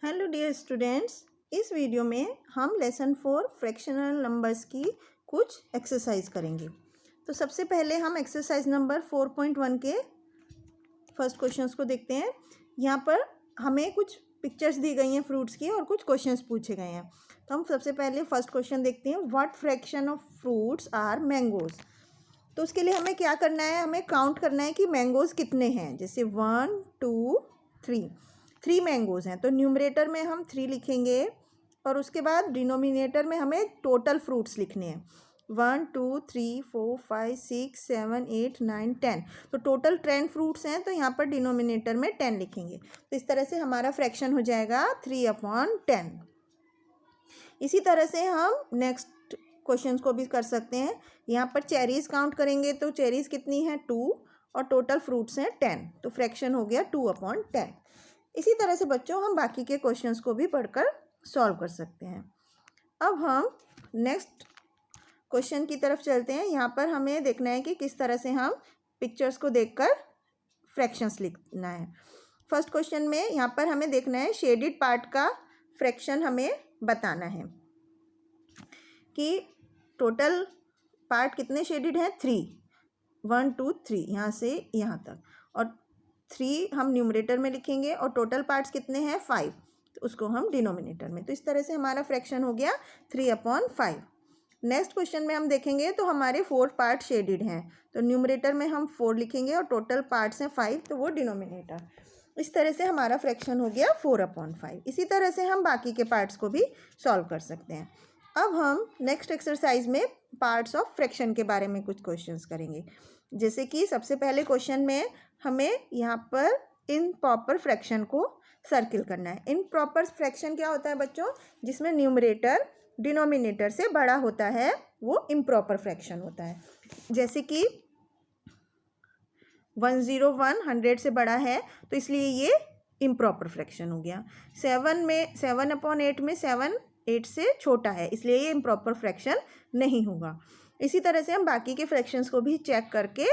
Hello dear students, इस video में हम लेसन 4 फ्रैक्शनल नंबर्स की कुछ एक्सरसाइज करेंगे। तो सबसे पहले हम एक्सरसाइज नंबर 4.1 के फर्स्ट क्वेश्चंस को देखते हैं। यहाँ पर हमें कुछ पिक्चर्स दी गई हैं फ्रूट्स की और कुछ क्वेश्चंस पूछे गए हैं। तो हम सबसे पहले फर्स्ट क्वेश्चन देखते हैं, what fraction of fruits are mangoes. तो उसके लिए हमें क्या करना है, हमें काउंट करना है कि मैंगोज कितने हैं। जैसे 1 2 3 मैंगोज हैं, तो न्यूमरेटर में हम 3 लिखेंगे और उसके बाद डिनोमिनेटर में हमें टोटल फ्रूट्स लिखने हैं 1 2 3 4 5 6 7 8 9 10। तो टोटल 10 फ्रूट्स हैं, तो यहाँ पर डिनोमिनेटर में 10 लिखेंगे। तो इस तरह से हमारा फ्रैक्शन हो जाएगा 3/10। इसी तरह से हम नेक्स्ट क्वेश्चंस को भी कर सकते हैं। यहाँ पर चेरीज़ काउंट करेंगे तो चेरीज़ कितनी है 2 और टोटल फ्रूट्स हैं 10, तो फ्रैक्शन हो गया 2/10। इसी तरह से बच्चों हम बाकी के क्वेश्चंस को भी पढ़कर सॉल्व कर सकते हैं। अब हम नेक्स्ट क्वेश्चन की तरफ चलते हैं। यहाँ पर हमें देखना है कि किस तरह से हम पिक्चर्स को देखकर फ्रैक्शंस लिखना है। फर्स्ट क्वेश्चन में यहाँ पर हमें देखना है शेडेड पार्ट का फ्रैक्शन हमें बताना है कि टोटल पार्ट कितने शेडेड हैं 3, 1 2 3 यहाँ से यहाँ तक, और 3 हम न्यूमरेटर में लिखेंगे और टोटल पार्ट्स कितने हैं 5, तो उसको हम डिनोमिनेटर में। तो इस तरह से हमारा फ्रैक्शन हो गया 3/5। नेक्स्ट क्वेश्चन में हम देखेंगे तो हमारे 4 पार्ट शेडेड हैं, तो न्यूमरेटर में हम 4 लिखेंगे और टोटल पार्ट्स हैं 5, तो वो डिनोमिनेटर। इस तरह से हमारा फ्रैक्शन हो गया 4/5। इसी तरह से हम बाकी के पार्ट्स को भी सॉल्व कर सकते हैं। अब हम नेक्स्ट एक्सरसाइज में पार्ट्स ऑफ फ्रैक्शन के बारे में कुछ क्वेश्चंस करेंगे। जैसे कि सबसे पहले क्वेश्चन में हमें यहाँ पर इम्प्रॉपर फ्रैक्शन को सर्किल करना है। इम्प्रॉपर फ्रैक्शन क्या होता है बच्चों, जिसमें न्यूमरेटर डिनोमिनेटर से बड़ा होता है, वो इम्प्रॉपर फ्रैक्शन होता है। जैसे कि 101 100 से बड़ा है, तो इसलिए ये इम्प्रॉपर फ्रैक्शन हो गया। 7/8 में 7 8 से छोटा है, इसलिए ये इम्प्रॉपर फ्रैक्शन नहीं होगा। इसी तरह से हम बाकी के फ्रैक्शंस को भी चेक करके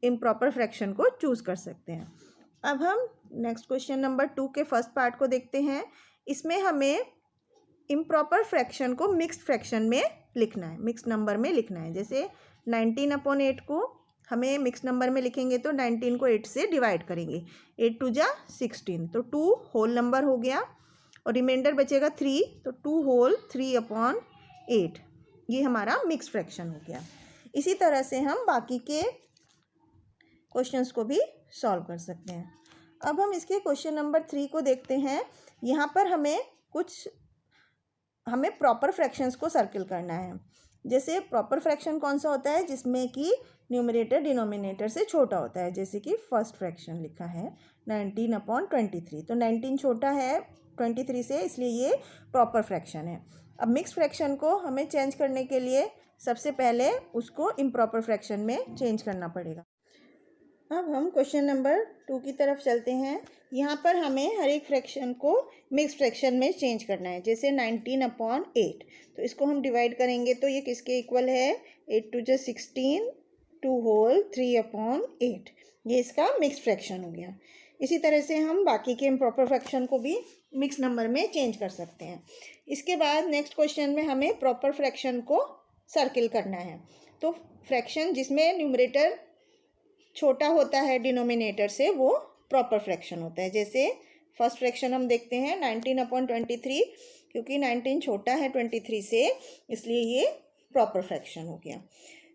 इम्प्रॉपर फ्रैक्शन को चूज कर सकते हैं। अब हम नेक्स्ट क्वेश्चन नंबर 2 के फर्स्ट पार्ट को देखते हैं। इसमें हमें इम्प्रॉपर फ्रैक्शन को मिक्स्ड फ्रैक्शन में लिखना है, मिक्स्ड नंबर में लिखना है। जैसे 19/8 को हमें मिक्स नंबर में लिखेंगे तो 19 को 8 से डिवाइड करेंगे, 8 2 जा 16, तो 2 होल नंबर हो गया और रिमाइंडर बचेगा 3, तो 2 होल 3/8, ये हमारा मिक्स फ्रैक्शन हो गया। इसी तरह से हम बाकी के क्वेश्चंस को भी सॉल्व कर सकते हैं। अब हम इसके क्वेश्चन नंबर 3 को देखते हैं। यहाँ पर हमें प्रॉपर फ्रैक्शंस को सर्किल करना है। जैसे प्रॉपर फ्रैक्शन कौन सा होता है, जिसमें कि न्यूमरेटर डिनोमिनेटर से छोटा होता है। जैसे कि फर्स्ट फ्रैक्शन लिखा है 19/23, तो 19 छोटा है 23 से, इसलिए ये प्रॉपर फ्रैक्शन है। अब मिक्स फ्रैक्शन को हमें चेंज करने के लिए सबसे पहले उसको इम्प्रॉपर फ्रैक्शन में चेंज करना पड़ेगा। अब हम क्वेश्चन नंबर 2 की तरफ चलते हैं। यहाँ पर हमें हर एक फ्रैक्शन को मिक्स फ्रैक्शन में चेंज करना है। जैसे 19/8, तो इसको हम डिवाइड करेंगे तो ये किसके इक्वल है, 8 2 जा 16, 2 होल 3/8, ये इसका मिक्स फ्रैक्शन हो गया। इसी तरह से हम बाकी के इम्प्रॉपर फ्रैक्शन को भी मिक्स नंबर में चेंज कर सकते हैं। इसके बाद नेक्स्ट क्वेश्चन में हमें प्रॉपर फ्रैक्शन को सर्किल करना है। तो फ्रैक्शन जिसमें न्यूमरेटर छोटा होता है डिनोमिनेटर से, वो प्रॉपर फ्रैक्शन होता है। जैसे फर्स्ट फ्रैक्शन हम देखते हैं 19/23, क्योंकि 19 छोटा है 23 से, इसलिए ये प्रॉपर फ्रैक्शन हो गया।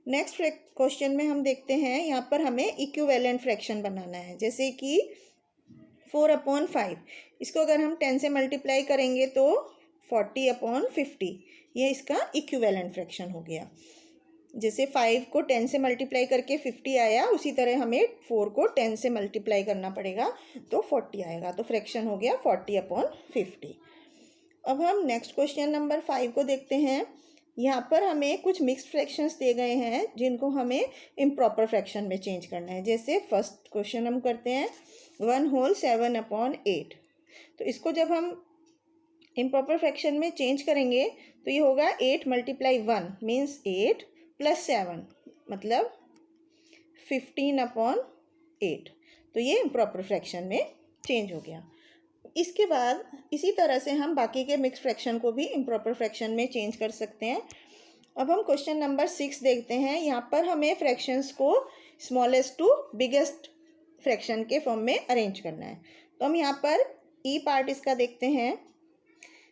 नेक्स्ट क्वेश्चन में हम देखते हैं, यहाँ पर हमें इक्विवेलेंट फ्रैक्शन बनाना है। जैसे कि 4/5, इसको अगर हम 10 से मल्टीप्लाई करेंगे तो 40/50, ये इसका इक्विवेलेंट फ्रैक्शन हो गया। जैसे 5 को 10 से मल्टीप्लाई करके 50 आया, उसी तरह हमें 4 को 10 से मल्टीप्लाई करना पड़ेगा तो 40 आएगा, तो फ्रैक्शन हो गया 40/50। अब हम नेक्स्ट क्वेश्चन नंबर 5 को देखते हैं। यहाँ पर हमें कुछ मिक्स्ड फ्रैक्शंस दे गए हैं, जिनको हमें इम्प्रॉपर फ्रैक्शन में चेंज करना है। जैसे फर्स्ट क्वेश्चन हम करते हैं 1 होल 7/8, तो इसको जब हम इम्प्रॉपर फ्रैक्शन में चेंज करेंगे तो ये होगा 8 × 1 मीन्स 8 + 7 मतलब 15/8, तो ये इम्प्रॉपर फ्रैक्शन में चेंज हो गया। इसके बाद इसी तरह से हम बाकी के मिक्स फ्रैक्शन को भी इम्प्रॉपर फ्रैक्शन में चेंज कर सकते हैं। अब हम क्वेश्चन नंबर 6 देखते हैं। यहाँ पर हमें फ्रैक्शंस को स्मॉलेस्ट टू बिगेस्ट फ्रैक्शन के फॉर्म में अरेंज करना है। तो हम यहाँ पर ई पार्ट इसका देखते हैं।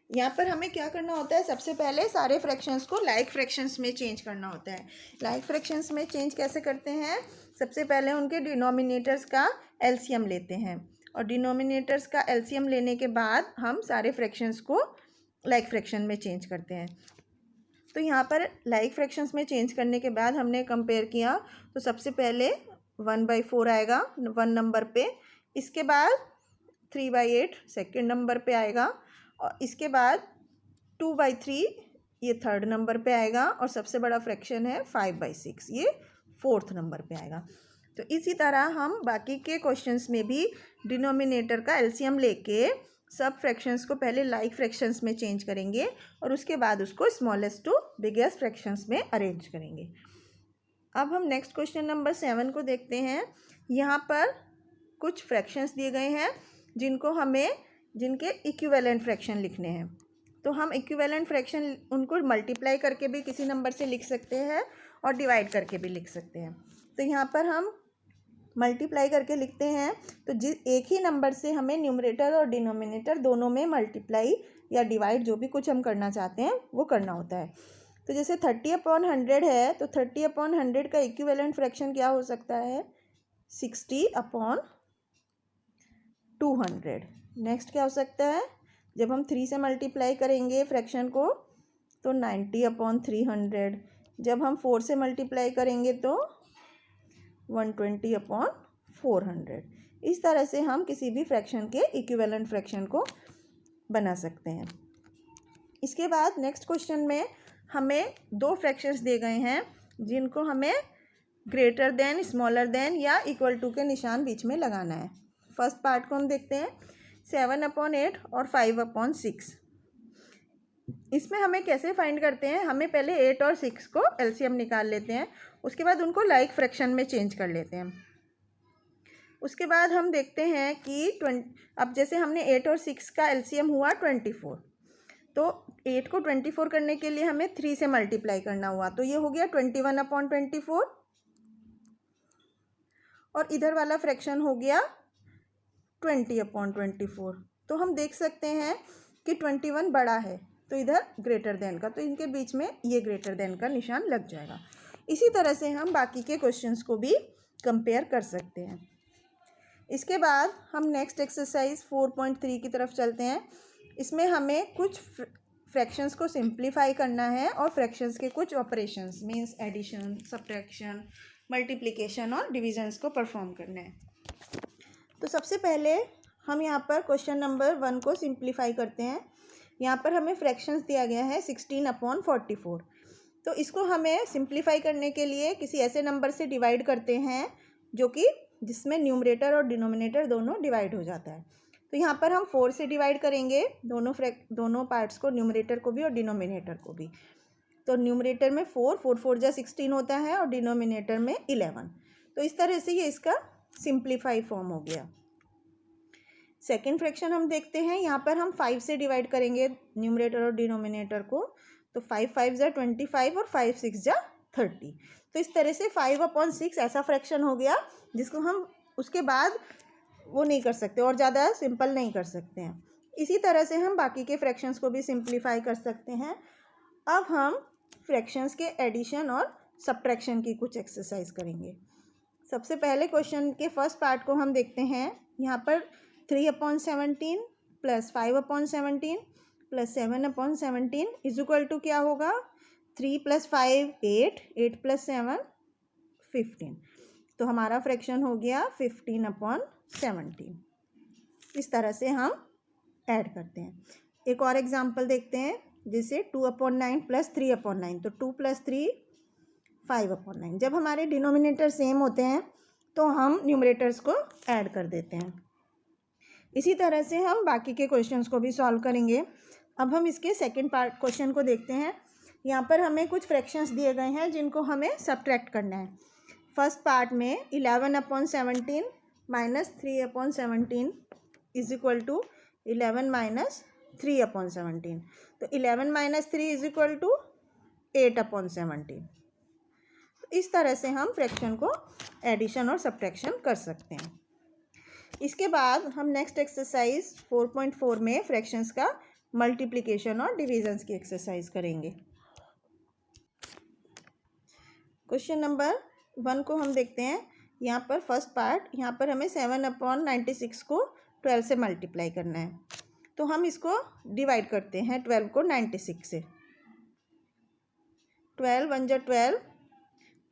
यहाँ पर हमें क्या करना होता है, सबसे पहले सारे फ्रैक्शंस को लाइक फ्रैक्शंस में चेंज करना होता है। लाइक फ्रैक्शंस में चेंज कैसे करते हैं, सबसे पहले उनके डिनोमिनेटर्स का एलसीएम लेते हैं और डिनोमिनेटर्स का एलसीएम लेने के बाद हम सारे फ्रैक्शंस को लाइक फ्रैक्शन में चेंज करते हैं। तो यहाँ पर लाइक फ्रैक्शंस में चेंज करने के बाद हमने कंपेयर किया तो सबसे पहले 1/4 आएगा 1 नंबर पे, इसके बाद 3/8 सेकेंड नंबर पे आएगा और इसके बाद 2/3 ये थर्ड नंबर पे आएगा और सबसे बड़ा फ्रैक्शन है 5/6 ये फोर्थ नंबर पे आएगा। तो इसी तरह हम बाकी के क्वेश्चंस में भी डिनोमिनेटर का एलसीएम लेके सब फ्रैक्शंस को पहले लाइक फ्रैक्शंस में चेंज करेंगे और उसके बाद उसको स्मॉलेस्ट टू बिगेस्ट फ्रैक्शंस में अरेंज करेंगे। अब हम नेक्स्ट क्वेश्चन नंबर 7 को देखते हैं। यहाँ पर कुछ फ्रैक्शंस दिए गए हैं जिनके इक्विवेलेंट फ्रैक्शन लिखने हैं। तो हम इक्विवेलेंट फ्रैक्शन उनको मल्टीप्लाई करके भी किसी नंबर से लिख सकते हैं और डिवाइड करके भी लिख सकते हैं। तो यहाँ पर हम मल्टीप्लाई करके लिखते हैं तो एक ही नंबर से हमें न्यूमरेटर और डिनोमिनेटर दोनों में मल्टीप्लाई या डिवाइड जो भी कुछ हम करना चाहते हैं वो करना होता है। तो जैसे 30/100 है तो 30/100 का इक्विवेलेंट फ्रैक्शन क्या हो सकता है, 60/200। नेक्स्ट क्या हो सकता है, जब हम 3 से मल्टीप्लाई करेंगे फ्रैक्शन को तो 90/300। जब हम 4 से मल्टीप्लाई करेंगे तो 120/400। इस तरह से हम किसी भी फ्रैक्शन के इक्विवेलेंट फ्रैक्शन को बना सकते हैं। इसके बाद नेक्स्ट क्वेश्चन में हमें 2 फ्रैक्शंस दिए गए हैं जिनको हमें ग्रेटर देन, स्मॉलर देन या इक्वल टू के निशान बीच में लगाना है। फर्स्ट पार्ट को हम देखते हैं 7/8 और 5/6। इसमें हमें कैसे फाइंड करते हैं, हमें पहले 8 और 6 को एलसीएम निकाल लेते हैं, उसके बाद उनको लाइक फ्रैक्शन में चेंज कर लेते हैं। उसके बाद हम देखते हैं कि अब जैसे हमने 8 और 6 का एलसीएम हुआ 24, तो 8 को 24 करने के लिए हमें 3 से मल्टीप्लाई करना हुआ, तो ये हो गया 21/24 और इधर वाला फ्रैक्शन हो गया 20/24। तो हम देख सकते हैं कि 21 बड़ा है तो इधर ग्रेटर देन का, तो इनके बीच में ये ग्रेटर देन का निशान लग जाएगा। इसी तरह से हम बाकी के क्वेश्चंस को भी कंपेयर कर सकते हैं। इसके बाद हम नेक्स्ट एक्सरसाइज 4.3 की तरफ चलते हैं। इसमें हमें कुछ फ्रैक्शंस को सिंप्लीफाई करना है और फ्रैक्शंस के कुछ operations means addition, subtraction, multiplication और डिविजन्स को परफॉर्म करना है। तो सबसे पहले हम यहाँ पर क्वेश्चन नंबर 1 को सिंप्लीफाई करते हैं। यहाँ पर हमें फ्रैक्शंस दिया गया है 16/44। तो इसको हमें सिंप्लीफाई करने के लिए किसी ऐसे नंबर से डिवाइड करते हैं जो कि जिसमें न्यूमरेटर और डिनोमिनेटर दोनों डिवाइड हो जाता है। तो यहाँ पर हम 4 से डिवाइड करेंगे दोनों पार्ट्स को, न्यूमरेटर को भी और डिनोमिनेटर को भी। तो न्यूमरेटर में 4 4 जा 16 होता है और डिनोमिनेटर में 11। तो इस तरह से ये इसका सिंप्लीफाई फॉर्म हो गया। सेकेंड फ्रैक्शन हम देखते हैं, यहाँ पर हम 5 से डिवाइड करेंगे न्यूमरेटर और डिनोमिनेटर को। तो 5 5 जा 25 और 5 6 जा 30। तो इस तरह से 5/6 ऐसा फ्रैक्शन हो गया जिसको हम उसके बाद वो नहीं कर सकते और ज़्यादा सिंपल नहीं कर सकते हैं। इसी तरह से हम बाकी के फ्रैक्शंस को भी सिंप्लीफाई कर सकते हैं। अब हम फ्रैक्शंस के एडिशन और सब्ट्रैक्शन की कुछ एक्सरसाइज करेंगे। सबसे पहले क्वेश्चन के फर्स्ट पार्ट को हम देखते हैं। यहाँ पर 3/17 + 5/17 + 7/17 इज इक्वल टू क्या होगा, 3 + 5 8, 8 + 7 15। तो हमारा फ्रैक्शन हो गया 15/17। इस तरह से हम ऐड करते हैं। एक और एग्जांपल देखते हैं, जैसे 2/9 + 3/9। तो 2 + 3 5/9। जब हमारे डिनोमिनेटर सेम होते हैं तो हम न्यूमरेटर्स को ऐड कर देते हैं। इसी तरह से हम बाकी के क्वेश्चंस को भी सॉल्व करेंगे। अब हम इसके सेकंड पार्ट क्वेश्चन को देखते हैं। यहाँ पर हमें कुछ फ्रैक्शंस दिए गए हैं जिनको हमें सब्ट्रैक्ट करना है। फर्स्ट पार्ट में 11/17 - 3/17 is equal to 11 minus 3 upon 17। तो 11 minus 3 is equal to 8 upon 17। इस तरह से हम फ्रैक्शन को एडिशन और सब्ट्रैक्शन कर सकते हैं। इसके बाद हम नेक्स्ट एक्सरसाइज 4.4 में फ्रैक्शंस का मल्टीप्लिकेशन और डिविजन्स की एक्सरसाइज करेंगे। क्वेश्चन नंबर 1 को हम देखते हैं। यहाँ पर फर्स्ट पार्ट, यहाँ पर हमें 7/96 को 12 से मल्टीप्लाई करना है। तो हम इसको डिवाइड करते हैं 12 को 96 से। 12 1 जा 12,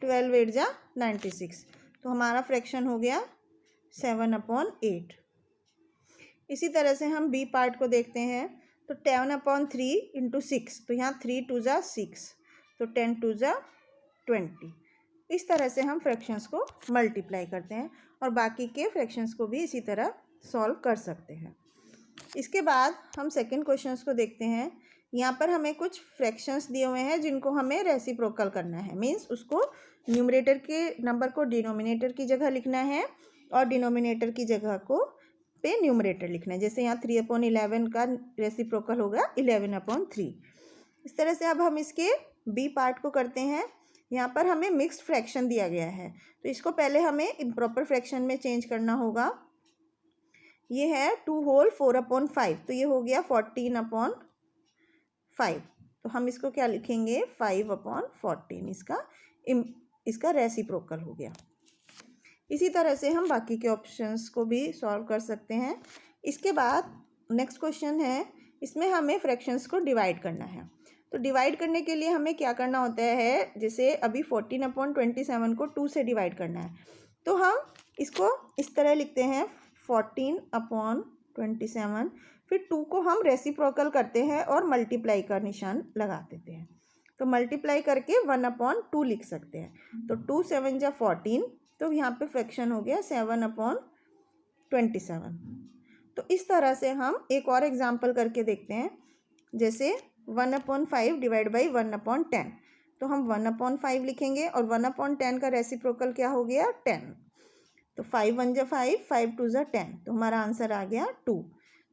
12 8 जा 96। तो हमारा फ्रैक्शन हो गया 7/8। इसी तरह से हम बी पार्ट को देखते हैं। तो 10/3 इंटू 6, तो यहाँ 3 2 जा 6, तो 10 2 जा 20। इस तरह से हम फ्रैक्शंस को मल्टीप्लाई करते हैं और बाकी के फ्रैक्शंस को भी इसी तरह सॉल्व कर सकते हैं। इसके बाद हम सेकंड क्वेश्चंस को देखते हैं। यहाँ पर हमें कुछ फ्रैक्शंस दिए हुए हैं जिनको हमें रेसिप्रोकल करना है। मीन्स उसको न्यूमरेटर के नंबर को डिनोमिनेटर की जगह लिखना है और डिनोमिनेटर की जगह को पे न्यूमरेटर लिखना है। जैसे यहाँ 3/11 का रेसिप्रोकल होगा 11/3। इस तरह से अब हम इसके बी पार्ट को करते हैं। यहाँ पर हमें मिक्स्ड फ्रैक्शन दिया गया है, तो इसको पहले हमें इम्प्रॉपर फ्रैक्शन में चेंज करना होगा। ये है 2 होल 4/5, तो ये हो गया 14/5। तो हम इसको क्या लिखेंगे 5/14। इसका रेसिप्रोकल हो गया। इसी तरह से हम बाकी के ऑप्शंस को भी सॉल्व कर सकते हैं। इसके बाद नेक्स्ट क्वेश्चन है, इसमें हमें फ्रैक्शंस को डिवाइड करना है। तो डिवाइड करने के लिए हमें क्या करना होता है, जैसे अभी 14/27 को 2 से डिवाइड करना है, तो हम इसको इस तरह लिखते हैं 14/27, फिर 2 को हम रेसिप्रोकल करते हैं और मल्टीप्लाई का निशान लगा देते हैं। तो मल्टीप्लाई करके 1/2 लिख सकते हैं। तो 2 7 जा 14, तो यहाँ पे फ्रैक्शन हो गया 7/27। तो इस तरह से हम एक और एग्जाम्पल करके देखते हैं। जैसे 1/5 डिवाइड बाई 1/10, तो हम 1/5 लिखेंगे और 1/10 का रेसिप्रोकल क्या हो गया 10। तो 5 1 जा 5, 5 2 जा 10, तो हमारा आंसर आ गया 2।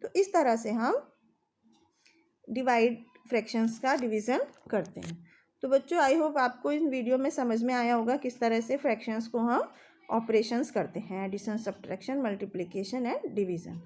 तो इस तरह से हम डिवाइड फ्रैक्शंस का डिवीज़न करते हैं। तो बच्चों, आई होप आपको इन वीडियो में समझ में आया होगा किस तरह से फ्रैक्शंस को हम ऑपरेशंस करते हैं, addition, subtraction, multiplication and division.